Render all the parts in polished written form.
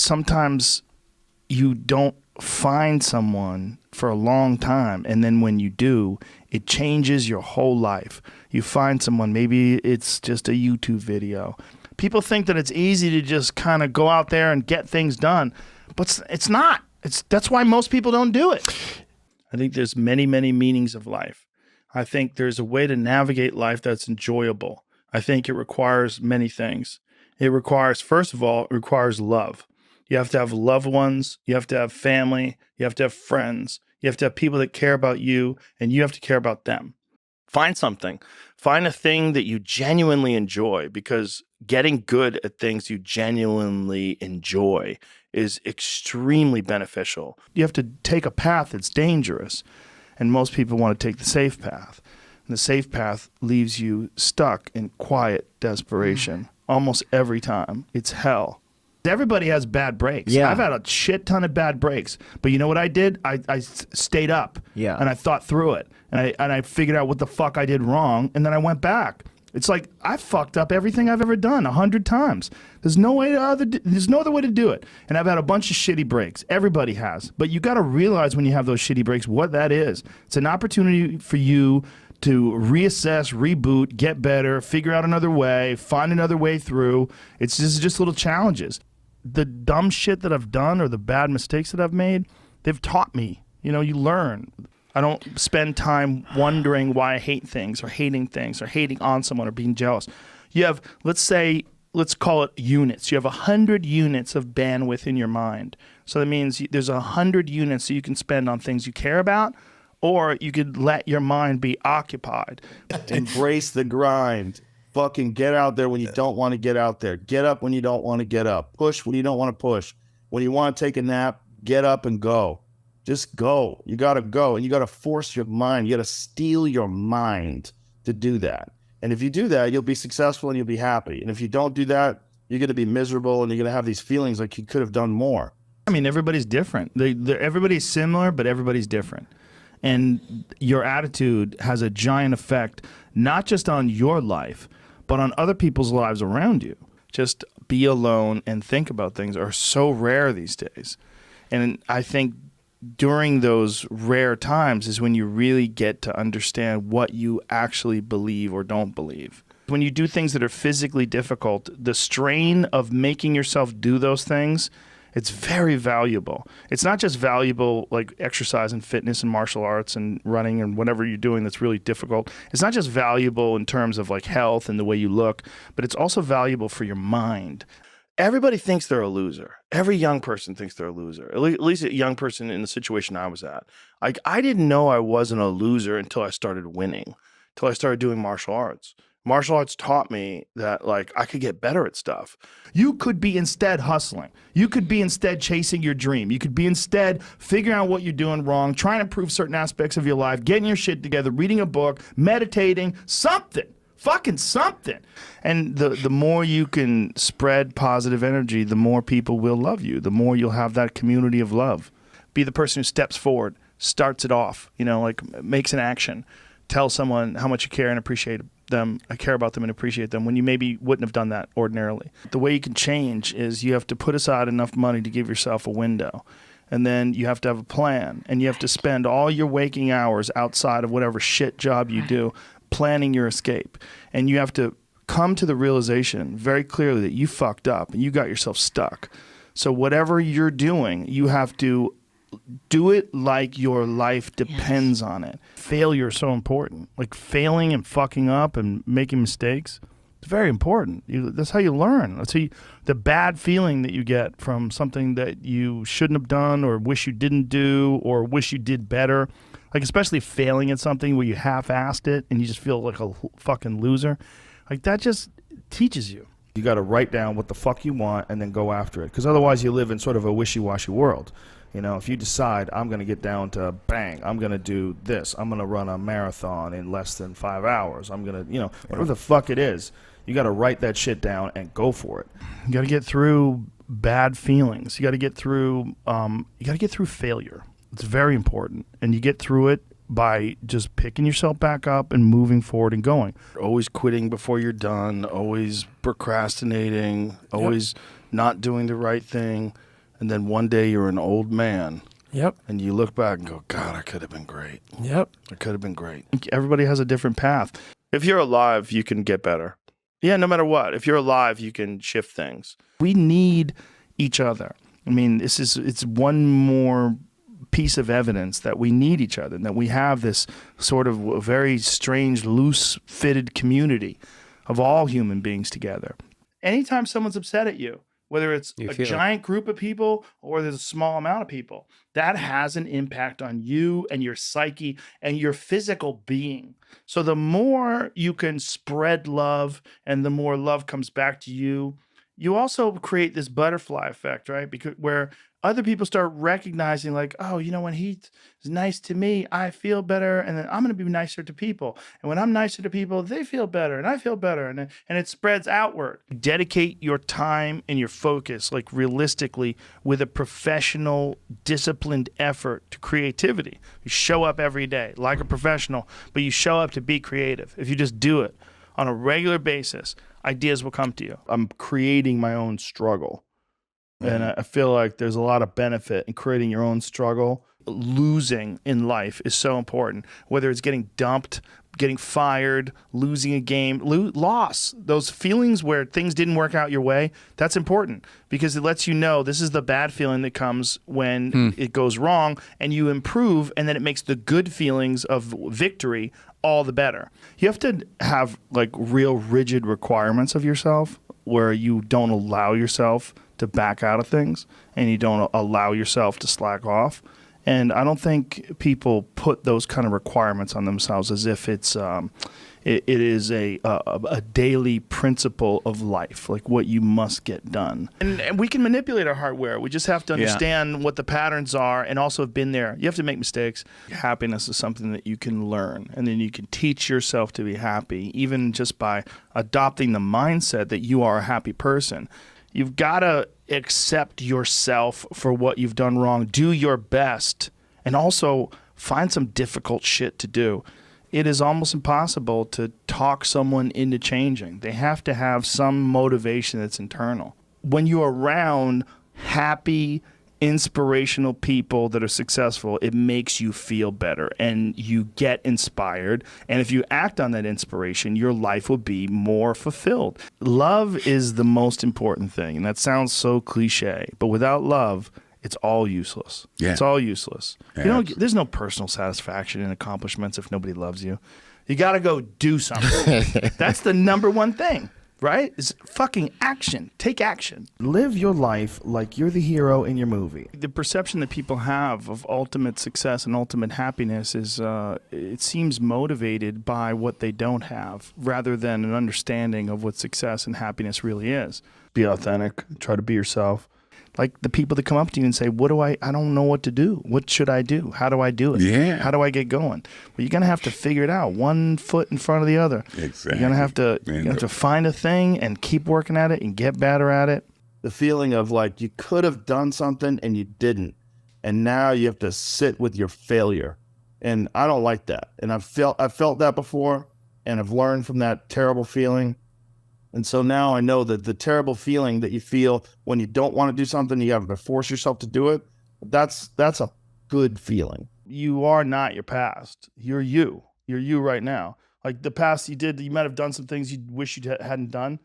sometimes you don't find someone for a long time, and then when you do, it changes your whole life. You find someone, maybe it's just a YouTube video. People think that it's easy to just kind of go out there and get things done, but it's not. That's why most people don't do it. I think there's many, many meanings of life. I think there's a way to navigate life that's enjoyable. I think it requires many things. It requires, first of all, it requires love. You have to have loved ones. You have to have family. You have to have friends. You have to have people that care about you, and you have to care about them. Find something. Find a thing that you genuinely enjoy, because getting good at things you genuinely enjoy is extremely beneficial. You have to take a path that's dangerous, and most people want to take the safe path. And the safe path leaves you stuck in quiet desperation almost every time. It's hell. Everybody has bad breaks. Yeah. I've had a shit ton of bad breaks. But you know what I did? I stayed up. Yeah. And I thought through it. And I figured out what the fuck I did wrong. And then I went back. It's like I fucked up everything I've ever done 100 times. There's no other way to do it. And I've had a bunch of shitty breaks. Everybody has. But you got to realize when you have those shitty breaks what that is. It's an opportunity for you to reassess, reboot, get better, figure out another way, find another way through. It's just little challenges. The dumb shit that I've done or the bad mistakes that I've made, they've taught me. You know, you learn. I don't spend time wondering why I hate things or hating on someone or being jealous. You have, let's call it units. You have 100 units of bandwidth in your mind. So that means there's 100 units that you can spend on things you care about, or you could let your mind be occupied. Embrace the grind. Fucking get out there when you don't want to get out there. Get up when you don't want to get up. Push when you don't want to push. When you want to take a nap, get up and go. Just go. You got to go. And you got to force your mind. You got to steel your mind to do that. And if you do that, you'll be successful and you'll be happy. And if you don't do that, you're going to be miserable and you're going to have these feelings like you could have done more. I mean, everybody's different. Everybody's similar, but everybody's different. And your attitude has a giant effect, not just on your life, but on other people's lives around you. Just be alone and think about things are so rare these days. And I think during those rare times is when you really get to understand what you actually believe or don't believe. When you do things that are physically difficult, the strain of making yourself do those things, it's very valuable. It's not just valuable like exercise and fitness and martial arts and running and whatever you're doing that's really difficult. It's not just valuable in terms of like health and the way you look, but it's also valuable for your mind. Everybody thinks they're a loser. Every young person thinks they're a loser. At least a young person in the situation I was at. Like, I didn't know I wasn't a loser until I started winning, until I started doing martial arts. Martial arts taught me that, like, I could get better at stuff. You could be instead hustling. You could be instead chasing your dream. You could be instead figuring out what you're doing wrong, trying to improve certain aspects of your life, getting your shit together, reading a book, meditating, something. Fucking something. And the more you can spread positive energy, the more people will love you. The more you'll have that community of love. Be the person who steps forward, starts it off, you know, like makes an action. Tell someone how much you care and appreciate them. I care about them and appreciate them when you maybe wouldn't have done that ordinarily. The way you can change is you have to put aside enough money to give yourself a window. And then you have to have a plan. And you have to spend all your waking hours outside of whatever shit job you do planning your escape. And you have to come to the realization very clearly that you fucked up and you got yourself stuck. So whatever you're doing, you have to do it like your life depends on it. Failure is so important. Like failing and fucking up and making mistakes, it's very important. That's how you learn. That's how the bad feeling that you get from something that you shouldn't have done or wish you didn't do or wish you did better. Like especially failing at something where you half-assed it and you just feel like a fucking loser. Like that just teaches you. You got to write down what the fuck you want and then go after it. Because otherwise you live in sort of a wishy-washy world. You know, if you decide I'm going to get down to bang, I'm going to do this. I'm going to run a marathon in less than 5 hours. I'm going to, you know, whatever the fuck it is, you got to write that shit down and go for it. You got to get through bad feelings. You got to get through failure. It's very important. And you get through it by just picking yourself back up and moving forward and going. Always quitting before you're done, always procrastinating, always not doing the right thing. And then one day you're an old man. Yep. And you look back and go, God, I could have been great. Yep. I could have been great. Everybody has a different path. If you're alive, you can get better. Yeah, no matter what. If you're alive, you can shift things. We need each other. I mean, it's one more piece of evidence that we need each other, and that we have this sort of very strange, loose-fitted community of all human beings together. Anytime someone's upset at you, whether it's a giant group of people or there's a small amount of people, that has an impact on you and your psyche and your physical being. So the more you can spread love and the more love comes back to you, you also create this butterfly effect, right? Because where other people start recognizing like, oh, you know, when he's nice to me, I feel better. And then I'm going to be nicer to people. And when I'm nicer to people, they feel better and I feel better. And it spreads outward. Dedicate your time and your focus, like realistically, with a professional, disciplined effort to creativity. You show up every day like a professional, but you show up to be creative. If you just do it on a regular basis, ideas will come to you. I'm creating my own struggle. And I feel like there's a lot of benefit in creating your own struggle. Losing in life is so important, whether it's getting dumped, getting fired, losing a game, loss. Those feelings where things didn't work out your way, that's important because it lets you know this is the bad feeling that comes when it goes wrong, and you improve, and then it makes the good feelings of victory all the better. You have to have like real rigid requirements of yourself where you don't allow yourself to back out of things and you don't allow yourself to slack off. And I don't think people put those kind of requirements on themselves as if it is a daily principle of life, like what you must get done. And we can manipulate our hardware. We just have to understand what the patterns are and also have been there. You have to make mistakes. Happiness is something that you can learn, and then you can teach yourself to be happy, even just by adopting the mindset that you are a happy person. You've got to accept yourself for what you've done wrong. Do your best, and also find some difficult shit to do. It is almost impossible to talk someone into changing. They have to have some motivation that's internal. When you're around happy, inspirational people that are successful, it makes you feel better and you get inspired. And if you act on that inspiration, your life will be more fulfilled. Love is the most important thing. And that sounds so cliche, but without love, it's all useless. Yeah. It's all useless. Yeah, there's no personal satisfaction in accomplishments if nobody loves you. You got to go do something. That's the number one thing. Right? It's fucking action. Take action. Live your life like you're the hero in your movie. The perception that people have of ultimate success and ultimate happiness is, it seems motivated by what they don't have rather than an understanding of what success and happiness really is. Be authentic. Try to be yourself. Like the people that come up to you and say, I don't know what to do. What should I do? How do I do it? Yeah. How do I get going? Well, you're going to have to figure it out, one foot in front of the other. Exactly. You're going to have to find a thing and keep working at it and get better at it. The feeling of like you could have done something and you didn't. And now you have to sit with your failure. And I don't like that. And I've felt that before, and I've learned from that terrible feeling. And so now I know that the terrible feeling that you feel when you don't want to do something, you have to force yourself to do it. That's a good feeling. You are not your past. You're you. You're you right now. Like the past you might have done some things you wish you hadn't done.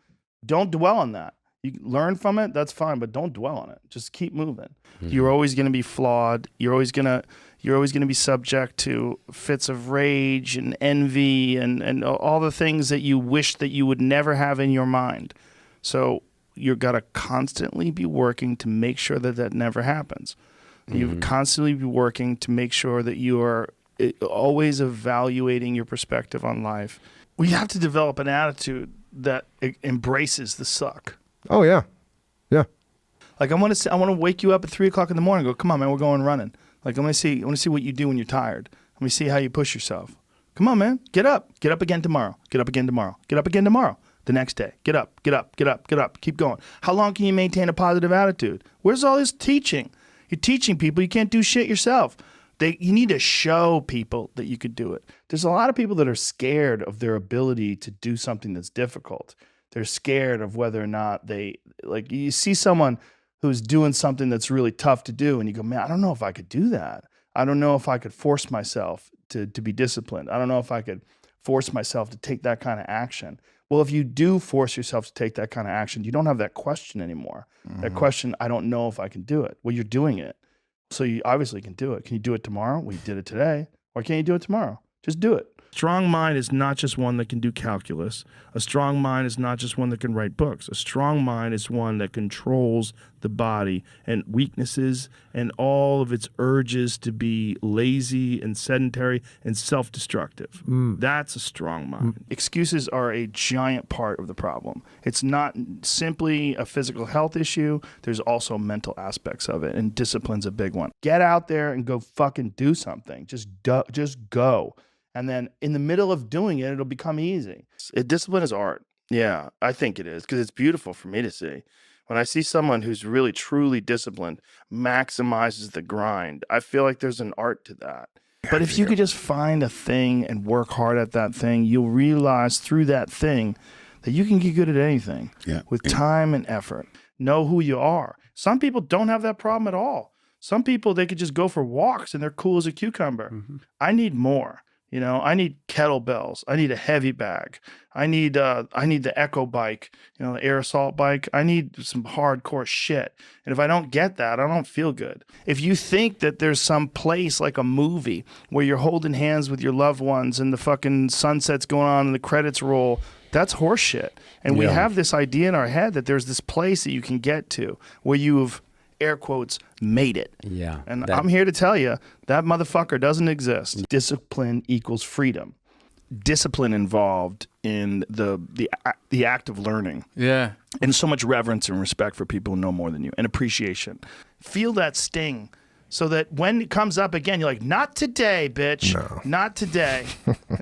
Don't dwell on that. You learn from it, that's fine, but don't dwell on it. Just keep moving. Mm-hmm. You're always going to be flawed. You're always going to be subject to fits of rage and envy and all the things that you wish that you would never have in your mind. So you've got to constantly be working to make sure that that never happens. Mm-hmm. You constantly be working to make sure that you are always evaluating your perspective on life. We have to develop an attitude that embraces the suck. Oh, yeah. Yeah. Like I want to wake you up at 3 o'clock in the morning and go, come on, man, we're going running. Like I want to see what you do when you're tired. Let me see how you push yourself. Come on, man, get up again tomorrow. Get up again tomorrow. Get up again tomorrow. The next day, get up. Keep going. How long can you maintain a positive attitude? Where's all this teaching? You're teaching people. You can't do shit yourself. You need to show people that you could do it. There's a lot of people that are scared of their ability to do something that's difficult. They're scared of whether or not you see someone who's doing something that's really tough to do. And you go, man, I don't know if I could do that. I don't know if I could force myself to be disciplined. I don't know if I could force myself to take that kind of action. Well, if you do force yourself to take that kind of action, you don't have that question anymore. That question, I don't know if I can do it. Well, you're doing it. So you obviously can do it. Can you do it tomorrow? We did it today. Why can't you do it tomorrow? Just do it. Strong mind is not just one that can do calculus. A strong mind is not just one that can write books. A strong mind is one that controls the body and weaknesses and all of its urges to be lazy and sedentary and self-destructive. That's a strong mind. Excuses are a giant part of the problem. It's not simply a physical health issue. There's also mental aspects of it, and discipline's a big one. Get out there and go fucking do something. Just go. And then in the middle of doing it, it'll become easy. Discipline is art. Yeah, I think it is, because it's beautiful for me to see. When I see someone who's really, truly disciplined, maximizes the grind, I feel like there's an art to that. But if you could just find a thing and work hard at that thing, you'll realize through that thing that you can get good at anything with time and effort. Know who you are. Some people don't have that problem at all. Some people, they could just go for walks and they're cool as a cucumber. I need more. You know, I need kettlebells. I need a heavy bag. I need the Echo bike, you know, the air assault bike. I need some hardcore shit. And if I don't get that, I don't feel good. If you think that there's some place like a movie where you're holding hands with your loved ones and the fucking sunset's going on and the credits roll, that's horseshit. And we have this idea in our head that there's this place that you can get to where you've, air quotes, made it. Yeah. And I'm here to tell you that motherfucker doesn't exist. Discipline equals freedom. Discipline involved in the act of learning. Yeah. And so much reverence and respect for people who know more than you, and appreciation. Feel that sting so that when it comes up again, you're like, not today, bitch. No. Not today.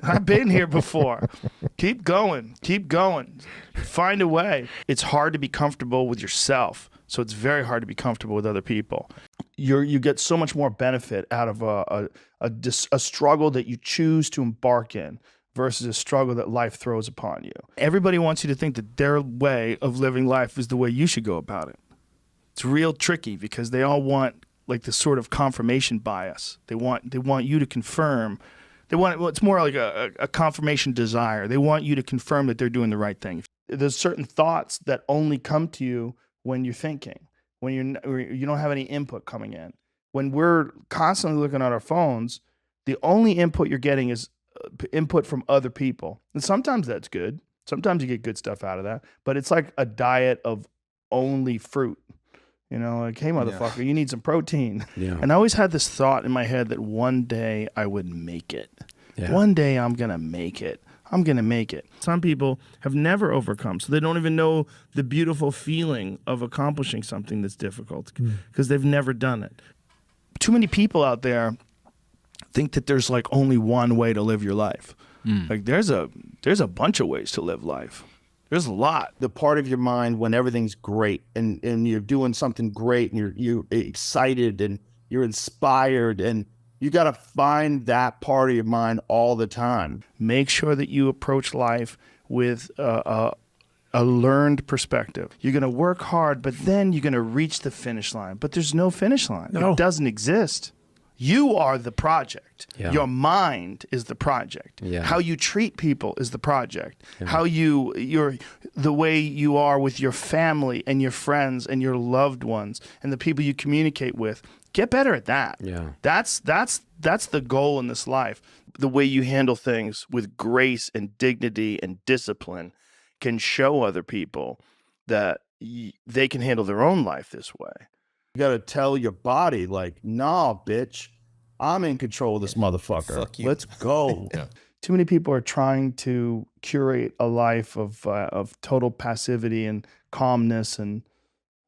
I've been here before. Keep going. Keep going. Find a way. It's hard to be comfortable with yourself. So it's very hard to be comfortable with other people. You get so much more benefit out of a struggle that you choose to embark in versus a struggle that life throws upon you. Everybody wants you to think that their way of living life is the way you should go about it. It's real tricky because they all want like this sort of confirmation bias. They want you to confirm. It's more like a confirmation desire. They want you to confirm that they're doing the right thing. There's certain thoughts that only come to you when you're thinking, when you don't have any input coming in. When we're constantly looking at our phones, the only input you're getting is input from other people. And sometimes that's good. Sometimes you get good stuff out of that. But it's like a diet of only fruit. You know, like, hey, motherfucker, you need some protein. Yeah. And I always had this thought in my head that one day I would make it. Yeah. One day I'm going to make it. I'm going to make it. Some people have never overcome, so they don't even know the beautiful feeling of accomplishing something that's difficult because they've never done it. Too many people out there think that there's like only one way to live your life. Like there's a bunch of ways to live life. There's a lot. The part of your mind when everything's great and you're doing something great and you're excited and you're inspired, and you got to find that part of your mind all the time. Make sure that you approach life with a learned perspective. You're going to work hard, but then you're going to reach the finish line. But there's no finish line. No. It doesn't exist. You are the project. Yeah. Your mind is the project. Yeah. How you treat people is the project. How the way you are with your family and your friends and your loved ones and the people you communicate with. Get better at that. Yeah. That's the goal in this life. The way you handle things with grace and dignity and discipline can show other people that they can handle their own life this way. You got to tell your body, like, nah, bitch, I'm in control of this motherfucker. Fuck you. Let's go. Yeah. Too many people are trying to curate a life of total passivity and calmness, and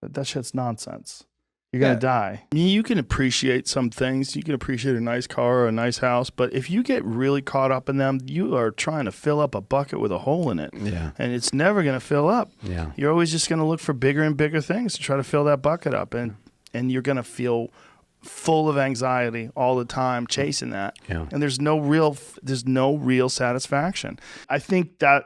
that shit's nonsense. You're going to die. I mean, you can appreciate some things. You can appreciate a nice car or a nice house, but if you get really caught up in them, you are trying to fill up a bucket with a hole in it. Yeah. And it's never going to fill up. Yeah. You're always just going to look for bigger and bigger things to try to fill that bucket up. And you're going to feel full of anxiety all the time chasing that. Yeah. And there's no real satisfaction. I think that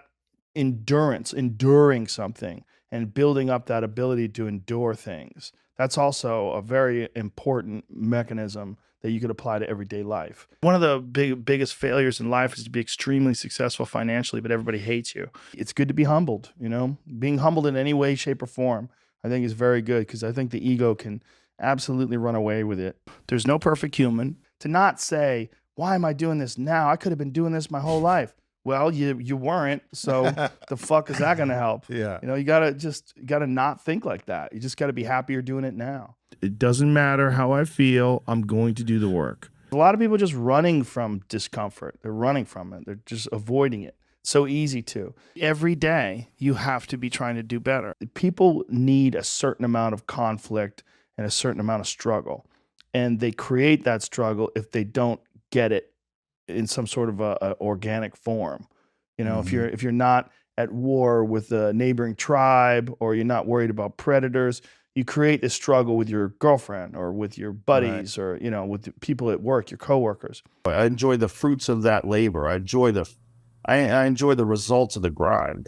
enduring something and building up that ability to endure things, That's also a very important mechanism that you could apply to everyday life. One of the biggest failures in life is to be extremely successful financially, but everybody hates you. It's good to be humbled, you know? Being humbled in any way, shape, or form, I think is very good, because I think the ego can absolutely run away with it. There's no perfect human. To not say, why am I doing this now? I could have been doing this my whole life. Well, you weren't, so the fuck is that going to help? Yeah. You know, you gotta not think like that. You just gotta be happy you're doing it now. It doesn't matter how I feel. I'm going to do the work. A lot of people are just running from discomfort. They're running from it. They're just avoiding it. So easy to. Every day you have to be trying to do better. People need a certain amount of conflict and a certain amount of struggle, and they create that struggle if they don't get it in some sort of a organic form. You know, if you're not at war with a neighboring tribe, or you're not worried about predators, you create this struggle with your girlfriend or with your buddies, or, you know, with the people at work, your coworkers. I enjoy the fruits of that labor. I enjoy the results of the grind.